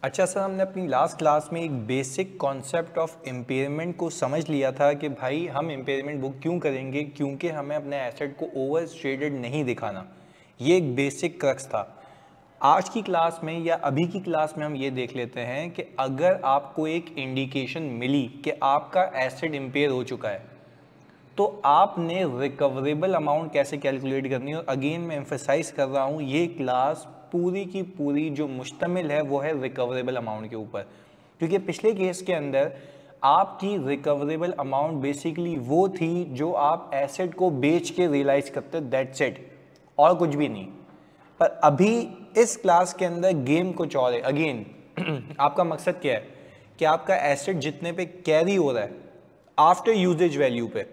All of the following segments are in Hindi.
अच्छा सर, हमने अपनी लास्ट क्लास में एक बेसिक कॉन्सेप्ट ऑफ इम्पेयरमेंट को समझ लिया था कि भाई हम इम्पेयरमेंट बुक क्यों करेंगे, क्योंकि हमें अपने एसेट को ओवर स्टेटेड नहीं दिखाना। ये एक बेसिक क्रक्स था। आज की क्लास में या अभी की क्लास में हम ये देख लेते हैं कि अगर आपको एक इंडिकेशन मिली कि आपका एसेट इम्पेयर हो चुका है तो आपने रिकवरेबल अमाउंट कैसे कैलकुलेट करनी है। और अगेन मैं एम्फेसाइज कर रहा हूँ, ये क्लास पूरी की पूरी जो मुश्तमिल है वो है रिकवरेबल अमाउंट के ऊपर, क्योंकि पिछले केस के अंदर आपकी रिकवरेबल अमाउंट बेसिकली वो थी जो आप एसेट को बेच के रियलाइज करते, दैट्स इट, और कुछ भी नहीं। पर अभी इस क्लास के अंदर गेम कुछ और है। अगेन आपका मकसद क्या है कि आपका एसेट जितने पे कैरी हो रहा है आफ्टर यूजेज वैल्यू पे,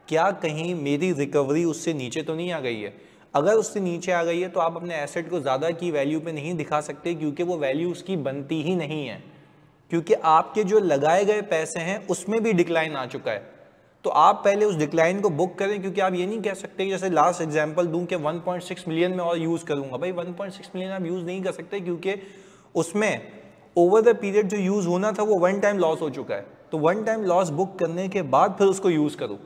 क्या कहीं मेरी रिकवरी उससे नीचे तो नहीं आ गई है। अगर उससे नीचे आ गई है तो आप अपने एसेट को ज़्यादा की वैल्यू पे नहीं दिखा सकते, क्योंकि वो वैल्यू उसकी बनती ही नहीं है, क्योंकि आपके जो लगाए गए पैसे हैं उसमें भी डिक्लाइन आ चुका है। तो आप पहले उस डिक्लाइन को बुक करें, क्योंकि आप ये नहीं कह सकते, जैसे लास्ट एग्जांपल दूं कि 1.6 मिलियन में और यूज़ करूंगा। भाई 1.6 मिलियन आप यूज़ नहीं कर सकते, क्योंकि उसमें ओवर द पीरियड जो यूज़ होना था वो वन टाइम लॉस हो चुका है। तो वन टाइम लॉस बुक करने के बाद फिर उसको यूज़ करूँ।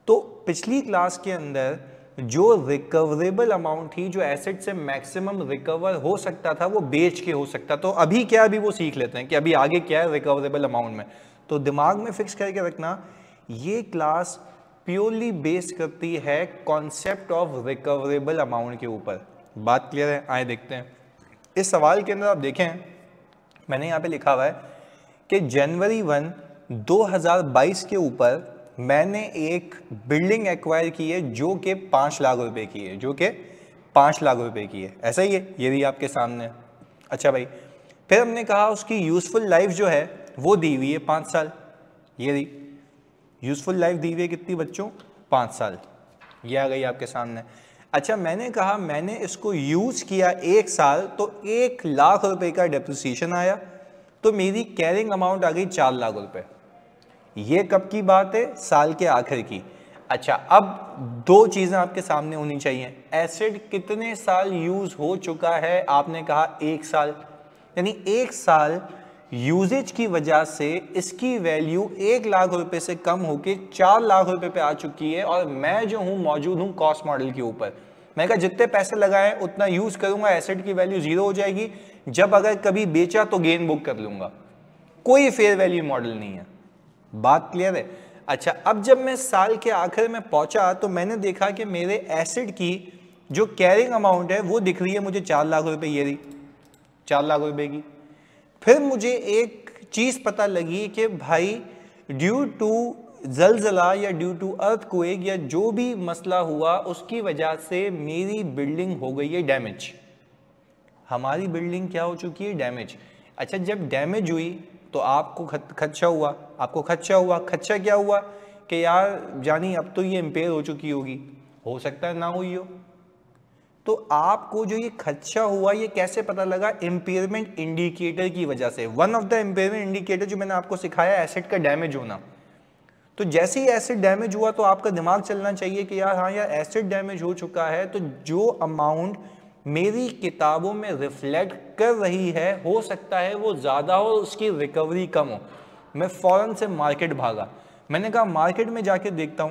तो पिछली क्लास के अंदर जो रिकवरेबल अमाउंट थी, जो एसेट से मैक्सिमम रिकवर हो सकता था, वो बेच के हो सकता। तो अभी क्या, अभी वो सीख लेते हैं कि अभी आगे क्या है रिकवरेबल अमाउंट में। तो दिमाग में फिक्स करके रखना, ये क्लास प्योरली बेस करती है कॉन्सेप्ट ऑफ रिकवरेबल अमाउंट के ऊपर। बात क्लियर है? आए देखते हैं। इस सवाल के अंदर आप देखें, मैंने यहाँ पे लिखा हुआ है कि जनवरी 1, 2022 के ऊपर मैंने एक बिल्डिंग एक्वायर की है जो कि 5 लाख रुपए की है, जो कि 5 लाख रुपए की है। ऐसा ही है, ये भी आपके सामने है। अच्छा भाई, फिर हमने कहा उसकी यूजफुल लाइफ जो है वो दी हुई है 5 साल। ये दी यूजफुल लाइफ दी हुई है कितनी बच्चों? 5 साल। ये आ गई आपके सामने। अच्छा, मैंने कहा मैंने इसको यूज किया 1 साल, तो 1 लाख रुपए का डेप्रिसिएशन आया, तो मेरी कैरिंग अमाउंट आ गई 4 लाख रुपए। ये कब की बात है? साल के आखिर की। अच्छा, अब दो चीजें आपके सामने होनी चाहिए। एसेट कितने साल यूज हो चुका है? आपने कहा 1 साल, यानी 1 साल यूजेज की वजह से इसकी वैल्यू 1 लाख रुपए से कम होकर 4 लाख रुपए पे आ चुकी है। और मैं जो हूं मौजूद हूं कॉस्ट मॉडल के ऊपर। मैं कहा जितने पैसे लगाए उतना यूज करूंगा, एसेट की वैल्यू 0 हो जाएगी। जब अगर कभी बेचा तो गेन बुक कर लूंगा, कोई फेयर वैल्यू मॉडल नहीं है। बात क्लियर है? अच्छा, अब जब मैं साल के आखिर में पहुंचा तो मैंने देखा कि मेरे एसेट की जो कैरिंग अमाउंट है वो दिख रही है मुझे 4 लाख रुपए, ये रही 4 लाख रुपए की। फिर मुझे एक चीज पता लगी कि भाई ड्यू टू जलजला या ड्यू टू अर्थक्वेक या जो भी मसला हुआ उसकी वजह से मेरी बिल्डिंग हो गई है डैमेज। हमारी बिल्डिंग क्या हो चुकी है? डैमेज। अच्छा, जब डैमेज हुई तो आपको खदशा हुआ, खदशा क्या हुआ कि यार जानी अब तो ये इम्पेयर हो चुकी होगी, हो सकता है ना हुई हो। तो आपको जो ये खदशा हुआ ये कैसे पता लगा? इम्पेयरमेंट इंडिकेटर की वजह से। One of the impairment indicator जो मैंने आपको सिखाया, एसेट का डैमेज होना। तो जैसे ही एसेट डैमेज हुआ तो आपका दिमाग चलना चाहिए कि यार हाँ यार एसेट डैमेज हो चुका है, तो जो अमाउंट मेरी किताबों में रिफ्लेक्ट कर रही है हो सकता है वो ज़्यादा हो, उसकी रिकवरी कम हो। मैं फ़ौरन से मार्केट भागा। मैंने कहा मार्केट में जाके देखता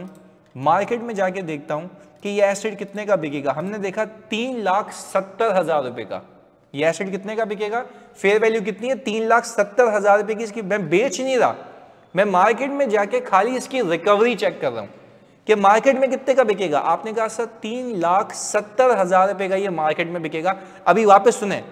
हूँ कि ये एसेट कितने का बिकेगा। हमने देखा 3,70,000 रुपये का। ये एसेट कितने का बिकेगा? फेयर वैल्यू कितनी है? 3,70,000 रुपये की। इसकी मैं बेच नहीं रहा, मैं मार्केट में जाके खाली इसकी रिकवरी चेक कर रहा हूँ कि मार्केट में कितने का बिकेगा। आपने कहा सर 3,70,000 रुपए का ये मार्केट में बिकेगा। अभी वापस सुने,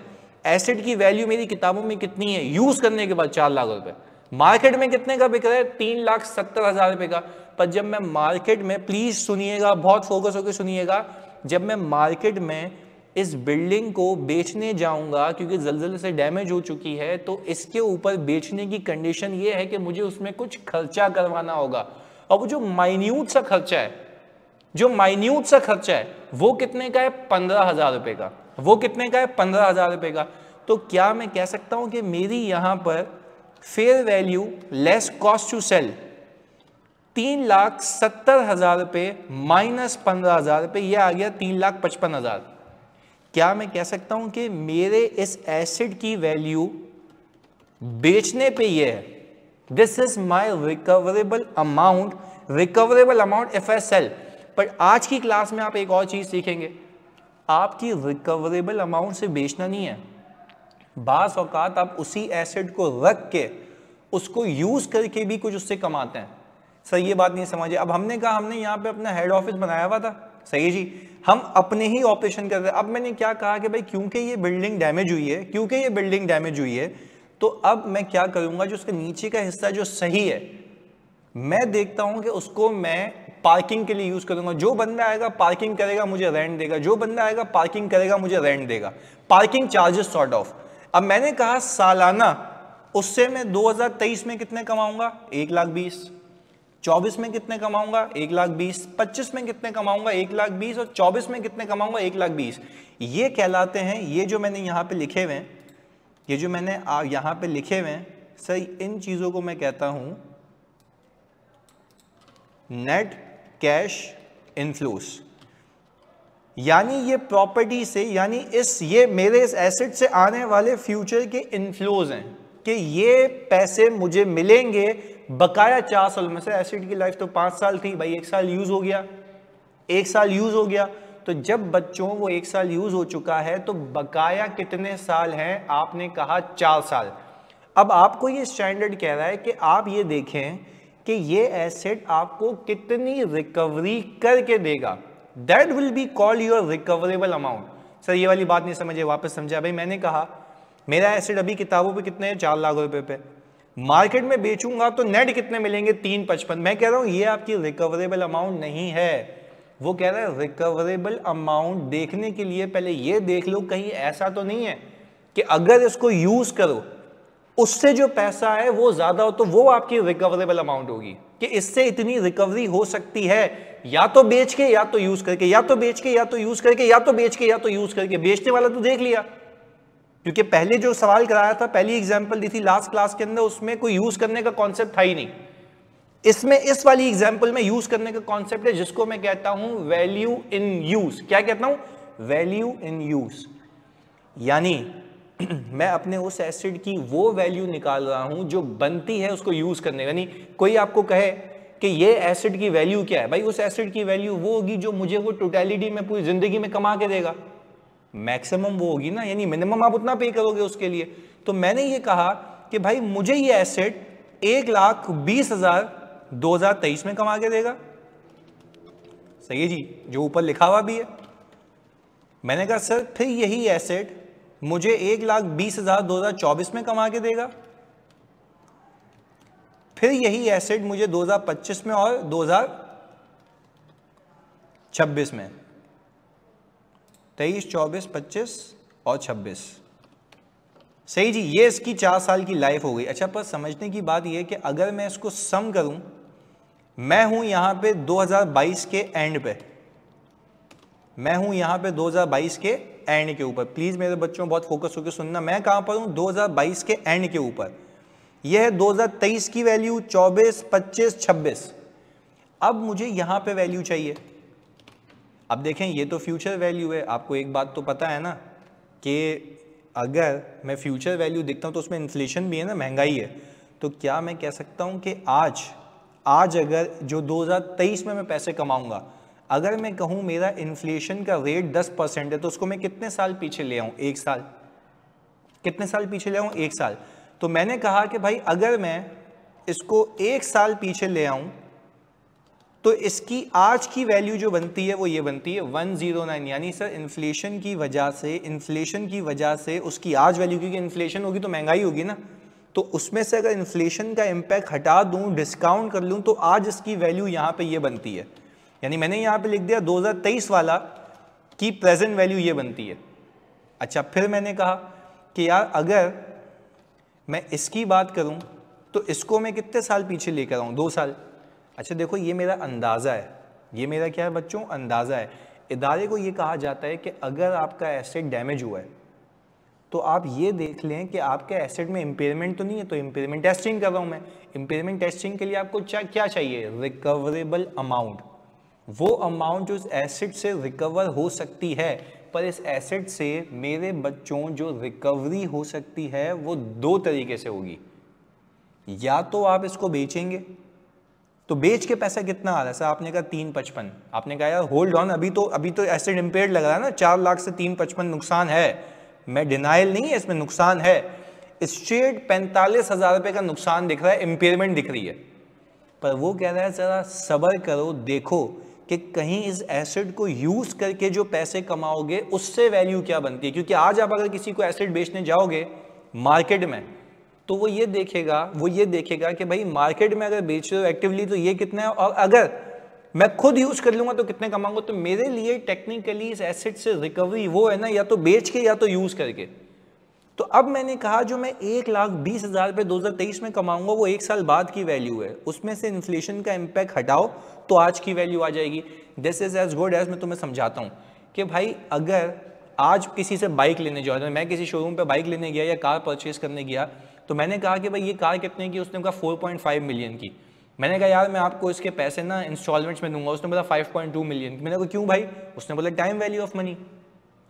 एसेट की वैल्यू मेरी किताबों में कितनी है यूज करने के बाद? 4 लाख रुपए। मार्केट में कितने का बिक रहा है? 3,70,000 रुपए का। पर जब मैं मार्केट में, प्लीज सुनिएगा, बहुत फोकस होकर सुनिएगा, जब मैं मार्केट में इस बिल्डिंग को बेचने जाऊंगा क्योंकि जलजले से डैमेज हो चुकी है, तो इसके ऊपर बेचने की कंडीशन ये है कि मुझे उसमें कुछ खर्चा करवाना होगा। और वो जो माइन्यूट सा खर्चा है वो कितने का है? 15,000 रुपए का। वो कितने का है? 15,000 रुपए का। तो क्या मैं कह सकता हूं कि मेरी यहां पर fair value less cost to sell 3,70,000 रुपए माइनस 15,000 रुपए, यह आ गया 3,55,000। क्या मैं कह सकता हूं कि मेरे इस एसेट की वैल्यू बेचने पे ये है, this is my recoverable amount if I sell. पर आज की क्लास में आप एक और चीज सीखेंगे, आपकी रिकवरेबल अमाउंट से बेचना नहीं है, बास औकात आप उसी एसेट को रख के उसको यूज करके भी कुछ उससे कमाते हैं। सर ये बात नहीं समझे। अब हमने कहा हमने यहाँ पे अपना हेड ऑफिस बनाया हुआ था, सही है जी, हम अपने ही ऑपरेशन कर रहे हैं। अब मैंने क्या कहा कि भाई क्योंकि ये बिल्डिंग डैमेज हुई है, तो अब मैं क्या करूंगा, जो उसके नीचे का हिस्सा जो सही है मैं देखता हूं कि उसको मैं पार्किंग के लिए यूज करूंगा। जो बंदा आएगा पार्किंग करेगा मुझे रेंट देगा, जो बंदा आएगा पार्किंग करेगा मुझे रेंट देगा, पार्किंग चार्जेस सॉर्ट ऑफ। अब मैंने कहा सालाना उससे मैं 2023 में कितने कमाऊंगा, 1,20,000, 24 में कितने कमाऊंगा, 1,20,000, 25 में कितने कमाऊंगा, 1,20,000, और 24 में कितने कमाऊंगा, 1,20,000। ये कहलाते हैं, ये जो मैंने यहाँ पे लिखे हुए हैं, ये जो मैंने यहाँ पे लिखे हुए हैं सही, इन चीजों को मैं कहता हूं नेट कैश इनफ्लोस। यानी ये प्रॉपर्टी से, यानी ये मेरे इस एसेट से आने वाले फ्यूचर के इनफ्लोज हैं कि ये पैसे मुझे मिलेंगे बकाया 4 साल में से। एसेट की लाइफ तो 5 साल थी भाई, 1 साल यूज हो गया, 1 साल यूज हो गया, तो जब बच्चों वो 1 साल यूज हो चुका है तो बकाया कितने साल हैं, आपने कहा 4 साल। अब आपको ये स्टैंडर्ड कह रहा है कि आप ये देखें कि ये एसेट आपको कितनी रिकवरी करके देगा, that will be called your recoverable amount. Sir ये वाली बात नहीं समझे, वापस समझा। भाई मैंने कहा मेरा एसेट अभी किताबों पे कितने हैं, 4 लाख रुपए पे, मार्केट में बेचूंगा तो नेट कितने मिलेंगे, 355। मैं कह रहा हूं ये आपकी रिकवरेबल अमाउंट नहीं है। वो कह रहा है रिकवरेबल अमाउंट देखने के लिए पहले ये देख लो कहीं ऐसा तो नहीं है कि अगर इसको यूज करो उससे जो पैसा है वो ज्यादा हो, तो वो आपकी रिकवरेबल अमाउंट होगी कि इससे इतनी रिकवरी हो सकती है, या तो बेच के या तो यूज करके, या तो बेच के या तो यूज करके, या तो बेच के या तो यूज करके। बेचने वाला तो देख लिया, क्योंकि पहले जो सवाल कराया था, पहली एग्जांपल दी थी लास्ट क्लास के अंदर, उसमें कोई यूज करने का कॉन्सेप्ट था ही नहीं। इसमें इस वाली एग्जांपल में यूज करने का कॉन्सेप्ट है, जिसको मैं कहता हूं वैल्यू इन यूज। क्या कहता हूं, वैल्यू इन यूज। यानी मैं अपने उस एसेट की वो वैल्यू निकाल रहा हूं जो बनती है उसको यूज करने का। नहीं कोई आपको कहे कि ये एसेट की वैल्यू क्या है, भाई उस एसेट की वैल्यू वो होगी जो मुझे वो टोटलिटी में पूरी जिंदगी में कमा के देगा, मैक्सिमम वो होगी ना, यानी मिनिमम आप उतना पे करोगे उसके लिए। तो मैंने ये कहा कि भाई मुझे ये एसेट 1,20,000 2023 में कमा के देगा, सही है जी, जो ऊपर लिखा हुआ भी है। मैंने कहा सर फिर यही एसेट मुझे 1,20,000 2024 में कमा के देगा, फिर यही एसेट मुझे 2025 में और 2026 में, 23, 24, 25 और 26, सही जी। ये इसकी 4 साल की लाइफ हो गई। अच्छा, पर समझने की बात यह है कि अगर मैं इसको सम करूं, मैं हूं यहां पे 2022 के एंड पे, मैं हूं यहां पे 2022 के एंड के ऊपर। प्लीज मेरे बच्चों बहुत फोकस होकर सुनना, मैं कहां पर हूं, 2022 के एंड के ऊपर। यह है 2023 की वैल्यू, 24, 25, 26। अब मुझे यहां पे वैल्यू चाहिए। अब देखें ये तो फ्यूचर वैल्यू है, आपको एक बात तो पता है ना कि अगर मैं फ्यूचर वैल्यू देखता हूं तो उसमें इन्फ्लेशन भी है ना, महंगाई है। तो क्या मैं कह सकता हूं कि आज अगर जो 2023 में मैं पैसे कमाऊंगा, अगर मैं कहूं मेरा इन्फ्लेशन का रेट 10% है, तो उसको मैं कितने साल पीछे ले आऊं, 1 साल। कितने साल पीछे ले आऊं, 1 साल। तो मैंने कहा कि भाई अगर मैं इसको 1 साल पीछे ले आऊं तो इसकी आज की वैल्यू जो बनती है वो ये बनती है 109। यानी सर इन्फ्लेशन की वजह से उसकी आज वैल्यू, क्योंकि इन्फ्लेशन होगी तो महंगाई होगी ना, तो उसमें से अगर इन्फ्लेशन का इम्पैक्ट हटा दूं, डिस्काउंट कर लूं, तो आज इसकी वैल्यू यहां पे ये बनती है। यानी मैंने यहां पे लिख दिया 2023 वाला की प्रेजेंट वैल्यू ये बनती है। अच्छा, फिर मैंने कहा कि यार अगर मैं इसकी बात करूं तो इसको मैं कितने साल पीछे लेकर आऊं, 2 साल। अच्छा देखो, ये मेरा अंदाज़ा है, ये मेरा क्या है बच्चों, अंदाज़ा है। इदारे को ये कहा जाता है कि अगर आपका एसेट डैमेज हुआ है तो आप ये देख लें कि आपके एसेट में इम्पेयरमेंट तो नहीं है, तो इम्पेयरमेंट टेस्टिंग कर रहा हूँ मैं। इम्पेयरमेंट टेस्टिंग के लिए आपको क्या चाहिए, रिकवरेबल अमाउंट, वो अमाउंट जो उस एसेट से रिकवर हो सकती है। पर इस एसेट से मेरे बच्चों जो रिकवरी हो सकती है वो दो तरीके से होगी। या तो आप इसको बेचेंगे, तो बेच के पैसा कितना आ रहा है सर? आपने कहा 355। आपने कहा यार होल्ड ऑन, अभी तो एसेट इंपेयर्ड लग रहा है ना, 4 लाख से 355 नुकसान है, मैं डिनाइल नहीं है, इसमें नुकसान है। स्ट्रेट 45,000 रुपए का नुकसान दिख रहा है, इंपेयरमेंट दिख रही है, पर वो कह रहा है जरा सब्र करो, देखो कि कहीं इस एसेट को यूज करके जो पैसे कमाओगे उससे वैल्यू क्या बनती है। क्योंकि आज आप अगर किसी को एसेट बेचने जाओगे मार्केट में, तो वो ये देखेगा कि भाई मार्केट में अगर बेच रहे हो एक्टिवली तो ये कितना है, और अगर मैं खुद यूज कर लूंगा तो कितने कमाऊंगा। तो मेरे लिए टेक्निकली इस एसेट से रिकवरी वो है ना, या तो बेच के या तो यूज करके। तो अब मैंने कहा जो मैं 1,20,000 रुपये 2023 में कमाऊंगा वो 1 साल बाद की वैल्यू है, उसमें से इन्फ्लेशन का इम्पैक्ट हटाओ तो आज की वैल्यू आ जाएगी। This is as good as मैं तुम्हें समझाता हूँ कि भाई अगर आज किसी से बाइक लेने जाओ, मैं किसी शोरूम पे बाइक लेने गया या कार परचेज करने गया, तो मैंने कहा कि भाई ये कार कितने की, उसने कहा 4.5 मिलियन की। मैंने कहा यार मैं आपको इसके पैसे ना इंस्टॉलमेंट्स में दूंगा, उसने बोला 5.2 मिलियन की। मैंने कहा क्यों भाई? उसने बोला टाइम वैल्यू ऑफ मनी।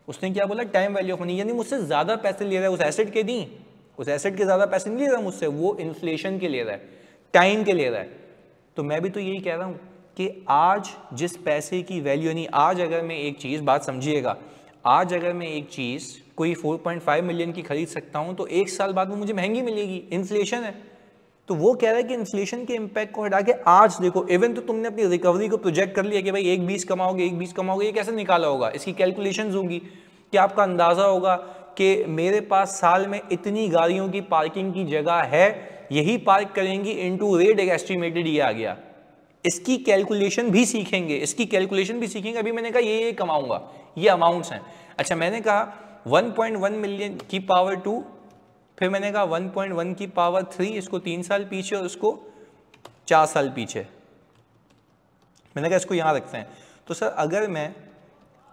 उसने क्या बोला? टाइम वैल्यू ऑफ मनी, यानी मुझसे ज्यादा पैसे ले रहा है उस एसेट के, नहीं उस एसेट के ज्यादा पैसे नहीं ले रहा मुझसे, वो इन्फ्लेशन के ले रहा है, टाइम के ले रहा है। तो मैं भी तो यही कह रहा हूं कि आज जिस पैसे की वैल्यू, नहीं आज अगर मैं एक चीज, बात समझिएगा, आज अगर मैं एक चीज कोई 4.5 मिलियन की खरीद सकता हूं तो 1 साल बाद वो मुझे महंगी मिलेगी, इन्फ्लेशन है। तो वो कह रहा है कि इन्फ्लेशन के इम्पैक्ट को हटा के आज देखो, इवन तो तुमने अपनी रिकवरी को प्रोजेक्ट कर लिया कि भाई 1,20 कमाओगे, 1,20 कमाओगे, ये कैसे निकाला होगा, इसकी कैलकुलेशंस होंगी कि आपका अंदाजा होगा कि मेरे पास साल में इतनी गाड़ियों की पार्किंग की जगह है, यही पार्क करेंगी इनटू रेट, एक एस्टिमेटेड ये आ गया। इसकी कैलकुलेशन भी सीखेंगे, अभी मैंने कहा ये कमाऊंगा, ये अमाउंट्स हैं। अच्छा मैंने कहा 1.1 मिलियन की पावर 2, फिर मैंने कहा 1.1 की पावर 3, इसको 3 साल पीछे और उसको 4 साल पीछे। मैंने कहा इसको यहां रखते हैं। तो सर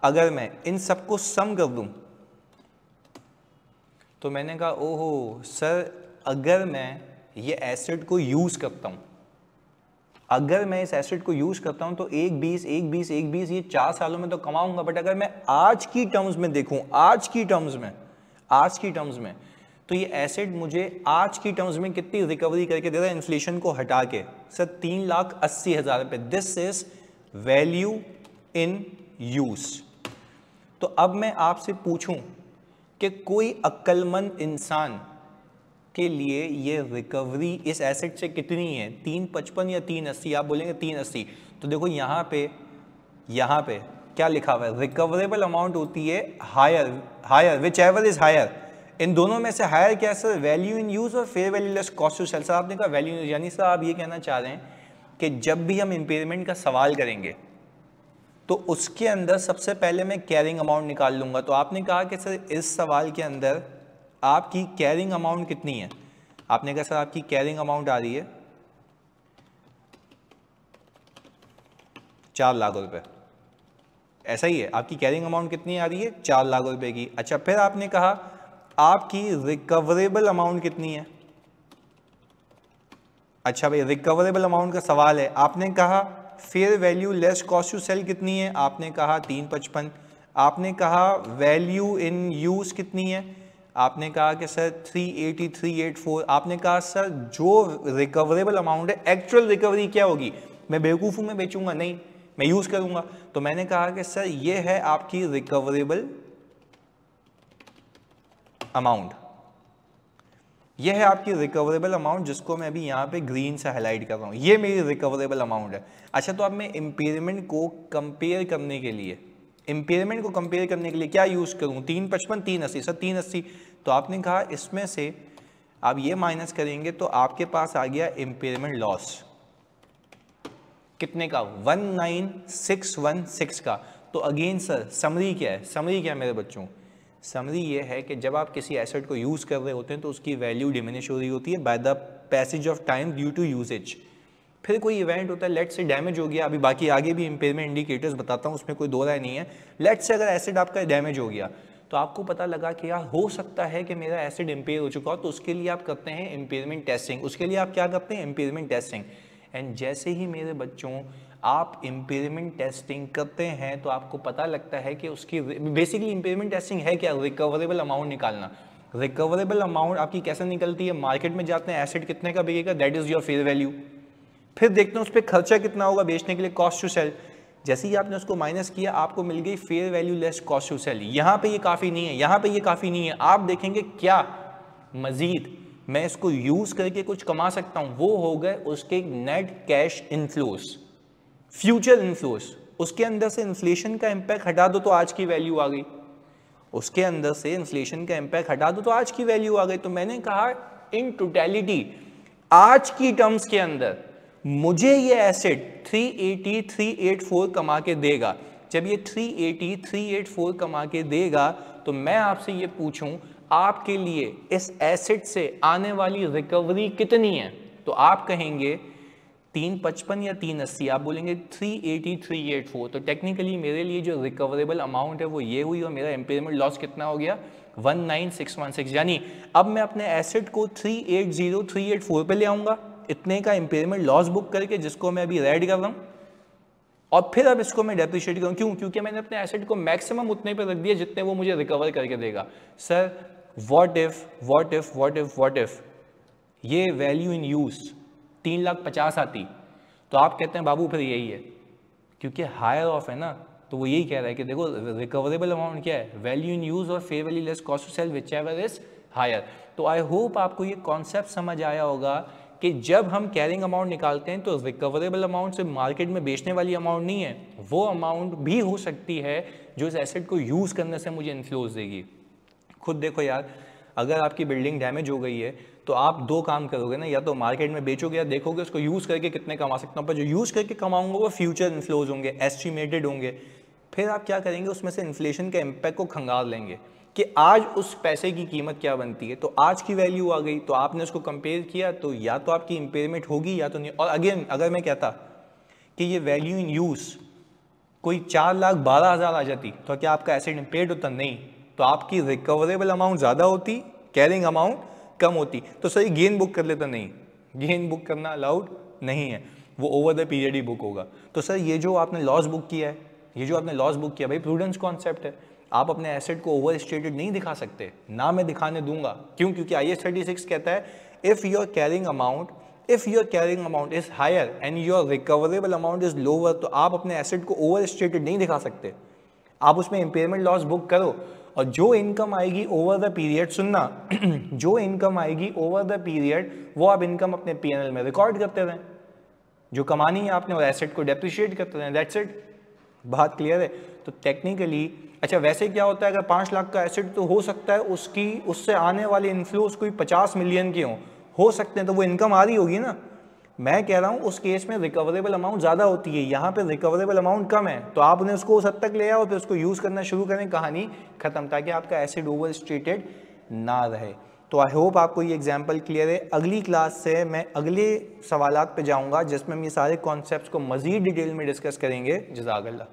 अगर मैं इन सबको सम कर दूं, तो मैंने कहा ओहो सर, अगर मैं ये एसेट को यूज करता हूं, अगर मैं इस एसेट को यूज करता हूं तो 1,20 ये 4 सालों में तो कमाऊंगा। बट अगर मैं आज की टर्म्स में देखूं, आज की टर्म्स में तो ये एसेट मुझे आज की टर्म्स में कितनी रिकवरी करके दे रहा है इन्फ्लेशन को हटा के? सर 3,80,000 रुपए। This is value in use. तो अब मैं आपसे पूछूं कि कोई अक्लमंद इंसान के लिए ये रिकवरी इस एसेट से कितनी है? 355 या 380? आप बोलेंगे 380। तो देखो यहाँ पे क्या लिखा हुआ है? रिकवरेबल अमाउंट होती है higher whichever is higher. इन दोनों में से हायर क्या है सर? वैल्यू इन यूज और fair value less cost to sell. Sir आपने कहा वैल्यू, यानी सर आप ये कहना चाह रहे हैं कि जब भी हम इंपेयरमेंट का सवाल करेंगे तो उसके अंदर सबसे पहले मैं कैरिंग अमाउंट निकाल लूंगा। तो आपने कहा कि सर इस सवाल के अंदर आपकी कैरिंग अमाउंट कितनी है? आपने कहा सर आपकी कैरिंग अमाउंट आ रही है 4 लाख रुपए। ऐसा ही है, आपकी कैरिंग अमाउंट कितनी आ रही है? 4 लाख रुपए की। अच्छा फिर आपने कहा आपकी रिकवरेबल अमाउंट कितनी है? अच्छा भाई रिकवरेबल अमाउंट का सवाल है। आपने कहा fair value less cost to sell कितनी है? आपने कहा 355। आपने कहा वैल्यू इन यूज कितनी है? आपने कहा कि सर 380 384। आपने कहा सर जो रिकवरेबल अमाउंट है एक्चुअल रिकवरी क्या होगी? मैं बेवकूफ़ हूं, मैं बेचूंगा नहीं, मैं यूज करूंगा। तो मैंने कहा कि सर ये है आपकी रिकवरेबल अमाउंट, ये है आपकी रिकवरेबल अमाउंट, जिसको मैं अभी यहाँ पे ग्रीन से हाईलाइट कर रहा हूँ, ये मेरी रिकवरेबल अमाउंट है। अच्छा तो अब मैं इंपेयरमेंट को कंपेयर करने के लिए क्या यूज करूँ? 355 380। सर 380। तो आपने कहा इसमें से आप ये माइनस करेंगे तो आपके पास आ गया इंपेयरमेंट लॉस कितने का? 19,616 का। तो अगेन सर समरी क्या है मेरे बच्चों? समरी ये है कि जब आप किसी एसेट को यूज कर रहे होते हैं तो उसकी वैल्यू डिमिनिश हो रही होती है by the passage of time due to usages. फिर कोई इवेंट होता है, लेट से डैमेज हो गया, अभी बाकी आगे भी इंपेयरमेंट इंडिकेटर्स बताता हूँ, उसमें कोई दो राय नहीं है। लेट से अगर एसेट आपका डैमेज हो गया तो आपको पता लगा कि यार हो सकता है कि मेरा एसेट इंपेयर हो चुका हो, तो उसके लिए आप करते हैं इंपेयरमेंट टेस्टिंग। एंड जैसे ही मेरे बच्चों आप इम्पेयरमेंट टेस्टिंग करते हैं तो आपको पता लगता है कि उसकी बेसिकली इम्पेयरमेंट टेस्टिंग है क्या, रिकवरेबल अमाउंट निकालना। रिकवरेबल अमाउंट आपकी कैसे निकलती है, मार्केट में जाते हैं एसेट कितने का बिकेगा, that is your fair value, फिर देखते हैं उस पर खर्चा कितना होगा बेचने के लिए, कॉस्ट टू सेल, जैसे ही आपने उसको माइनस किया आपको मिल गई fair value less cost to sell. यहाँ पे ये काफ़ी नहीं है, यहाँ पे ये काफ़ी नहीं है, आप देखेंगे क्या मजीद मैं इसको यूज करके कुछ कमा सकता हूँ, वो हो गए उसके net cash inflows, future inflows. उसके अंदर से इन्फ्लेशन का इम्पैक्ट हटा दो तो आज की वैल्यू आ गई, उसके अंदर से इन्फ्लेशन का इम्पैक्ट हटा दो तो आज की वैल्यू आ गई। तो मैंने कहा इन टोटलिटी आज की टर्म्स के अंदर मुझे ये एसेट 380 384 कमा के देगा। जब ये 380 384 कमा के देगा तो मैं आपसे ये पूछूं आपके लिए इस एसेट से आने वाली रिकवरी कितनी है, तो आप कहेंगे 355 या 380, आप बोलेंगे 380 384, तो टेक्निकली मेरे लिए जो रिकवरेबल अमाउंट है वो ये हुई और मेरा इम्पेयरमेंट लॉस कितना हो गया 19616। यानी अब मैं अपने एसेट को 380 384 पे ले आऊंगा, इतने का इम्पेयरमेंट लॉस बुक करके, जिसको मैं अभी रेड कर रहा हूँ, और फिर अब इसको मैं डेप्रिशिएट करूँ। क्यों? क्योंकि मैंने अपने एसेट को मैक्सिमम उतने पे रख दिया जितने वो मुझे रिकवर करके देगा। सर व्हाट इफ ये वैल्यू इन यूज 3,50,000 आती, तो आप कहते हैं बाबू फिर यही है, क्योंकि हायर ऑफ है ना, तो वो यही कह रहा है कि देखो रिकवरेबल अमाउंट क्या है, वैल्यू इन यूज और fair value less cost to sell whichever is higher. तो आई होप आपको ये कॉन्सेप्ट समझ आया होगा कि जब हम कैरिंग अमाउंट निकालते हैं तो रिकवरेबल अमाउंट सिर्फ मार्केट में बेचने वाली अमाउंट नहीं है, वो अमाउंट भी हो सकती है जो इस एसेट को यूज़ करने से मुझे इन्फ्लोस देगी। खुद देखो यार, अगर आपकी बिल्डिंग डैमेज हो गई है तो आप दो काम करोगे ना, या तो मार्केट में बेचोगे या देखोगे उसको यूज़ करके कितने कमा सकता हूँ, पर जो यूज़ करके कमाऊंगा वो फ्यूचर इन्फ्लोज होंगे, एस्टिमेटेड होंगे। फिर आप क्या करेंगे, उसमें से इन्फ्लेशन के इम्पैक्ट को खंगाल लेंगे कि आज उस पैसे की कीमत क्या बनती है, तो आज की वैल्यू आ गई, तो आपने उसको कंपेयर किया तो या तो आपकी इम्पेयरमेंट होगी या तो नहीं। और अगेन अगर मैं कहता कि ये वैल्यू इन यूज़ कोई 4,12,000 आ जाती तो क्या आपका एसेट इम्पेयर्ड होता? नहीं, तो आपकी रिकवरेबल अमाउंट ज़्यादा होती, कैरिंग अमाउंट कम होती। तो सही गेन बुक कर लेता? नहीं, गेन बुक करना अलाउड नहीं है, वो over the period he book होगा। तो सर ये जो आपने लॉस बुक किया है, ये जो आपने लॉस बुक किया, भाई प्रूडेंस कॉन्सेप्ट है, आप अपने एसेट को ओवर स्टेटेड नहीं दिखा सकते, ना मैं दिखाने दूंगा। क्यों? क्योंकि IAS 36 कहता है if your carrying amount is higher and your recoverable amount is lower, तो आप अपने एसेट को ओवर स्टेटेड नहीं दिखा सकते, आप उसमें इम्पेयरमेंट लॉस बुक करो, और जो इनकम आएगी ओवर द पीरियड, सुनना जो इनकम आएगी ओवर द पीरियड वो आप इनकम अपने P&L में रिकॉर्ड करते रहें, जो कमानी है आपने, और एसेट को डेप्रिशिएट करते रहें, दैट्स इट। बात क्लियर है? तो टेक्निकली अच्छा वैसे क्या होता है, अगर 5 लाख का एसेट तो हो सकता है उससे आने वाले इन्फ्लोस कोई 50 मिलियन के हो सकते हैं, तो वो इनकम आ रही होगी ना। मैं कह रहा हूँ उस केस में रिकवरेबल अमाउंट ज़्यादा होती है, यहाँ पे रिकवरेबल अमाउंट कम है, तो आप उन्हें उसको उस हद तक ले आओ और फिर उसको यूज़ करना शुरू करें, कहानी खत्म, ताकि आपका एसेट ओवर स्टेटेड ना रहे। तो आई होप आपको ये एग्जाम्पल क्लियर है। अगली क्लास से मैं अगले सवालात पे जाऊँगा जिसमें हम ये सारे कॉन्सेप्ट्स को मज़ीद डिटेल में डिस्कस करेंगे। जज़ाकल्लाह।